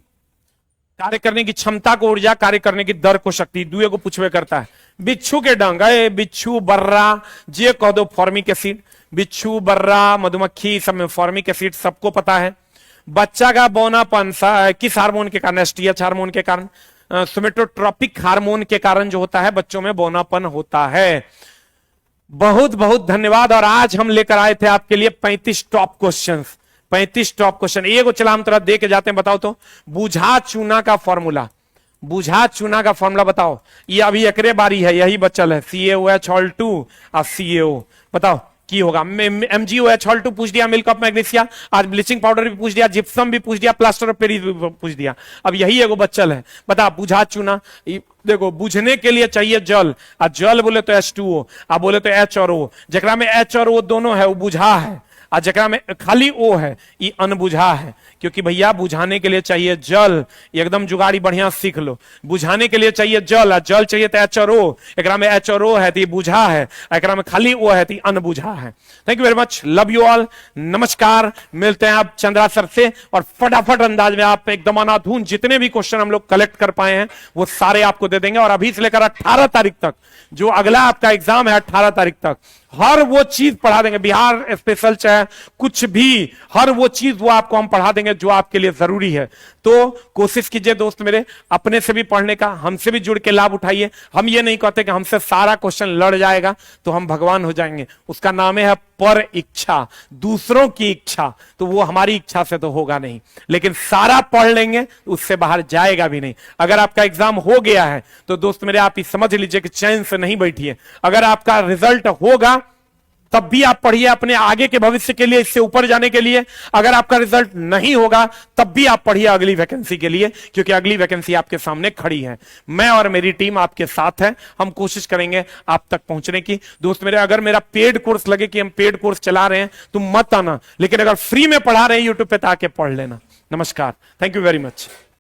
कार्य करने की क्षमता को ऊर्जा, कार्य करने की दर को शक्ति। दुए को पूछवे करता है, बिच्छू के डंग, बिच्छू, बर्रा, जे कह दो फॉर्मिक एसिड। बिच्छू, बर्रा, मधुमक्खी, सब में फॉर्मिक एसिड सबको पता है। बच्चा का बौनापन किस हार्मोन के कारण? एस्ट्रियस हार्मोन के कारण, सोमेटोट्रोपिक हार्मोन के कारण जो होता है बच्चों में बौनापन होता है। बहुत बहुत धन्यवाद। और आज हम लेकर आए थे आपके लिए 35 टॉप क्वेश्चंस, 35 टॉप क्वेश्चन। एक चला हम तरह दे के जाते हैं, बताओ तो बुझा चूना का फॉर्मूला, बुझा चूना का फॉर्मूला बताओ। ये अभी एकरे बारी है, यही बचल है, CaOH2 और CaO। बताओ की होगा। MgOH Hall 2 पूछ दिया, मिल्क ऑफ मैग्नीशिया, आज ब्लीचिंग पाउडर भी पूछ दिया, जिप्सम भी पूछ दिया, प्लास्टर ऑफ पेरिस भी पूछ दिया। अब यही एगो बच्चल है, बता बुझा चुना। देखो बुझने के लिए चाहिए जल, और जल बोले तो H2O, आप बोले तो H और O, जकरा में H और O दोनों है वो बुझा है, और जकरा में खाली O है ये अनबुझा है। क्योंकि भैया बुझाने के लिए चाहिए जल, एकदम जुगाड़ी बढ़िया सीख लो। बुझाने के लिए चाहिए जल, और जल चाहिए तो H और O, एकरा में H और O है तो ये बुझा है, एकरा में खाली O है तो ये अनबुझा है। Thank you very much, love you all, नमस्कार। मिलते हैं आप चंद्रा सर से, और फटाफट अंदाज में आप एकदम अनाधून जितने भी क्वेश्चन हम लोग कलेक्ट कर पाए हैं वो सारे आपको दे देंगे। और अभी से लेकर 18 तारीख तक, जो अगला आपका एग्जाम है 18 तारीख तक, हर वो चीज पढ़ा देंगे, बिहार स्पेशल चाहे कुछ भी, हर वो चीज वो आपको हम पढ़ा देंगे जो आपके लिए जरूरी है। तो कोशिश कीजिए दोस्त मेरे, अपने से भी पढ़ने का, हमसे भी जुड़ के लाभ उठाइए। हम ये नहीं कहते कि हमसे सारा क्वेश्चन लड़ जाएगा तो हम भगवान हो जाएंगे, उसका नाम है पर इच्छा, दूसरों की इच्छा, तो वो हमारी इच्छा से तो होगा नहीं। लेकिन सारा पढ़ लेंगे उससे बाहर जाएगा भी नहीं। अगर आपका एग्जाम हो गया है तो दोस्त मेरे आप ये समझ लीजिए कि चैन से नहीं बैठिए। अगर आपका रिजल्ट होगा तब भी आप पढ़िए अपने आगे के भविष्य के लिए, इससे ऊपर जाने के लिए। अगर आपका रिजल्ट नहीं होगा तब भी आप पढ़िए अगली वैकेंसी के लिए, क्योंकि अगली वैकेंसी आपके सामने खड़ी है। मैं और मेरी टीम आपके साथ है, हम कोशिश करेंगे आप तक पहुंचने की। दोस्त मेरे, अगर मेरा पेड कोर्स लगे कि हम पेड कोर्स चला रहे हैं तो मत आना, लेकिन अगर फ्री में पढ़ा रहे हैं यूट्यूब पे तो आके पढ़ लेना। नमस्कार, थैंक यू वेरी मच।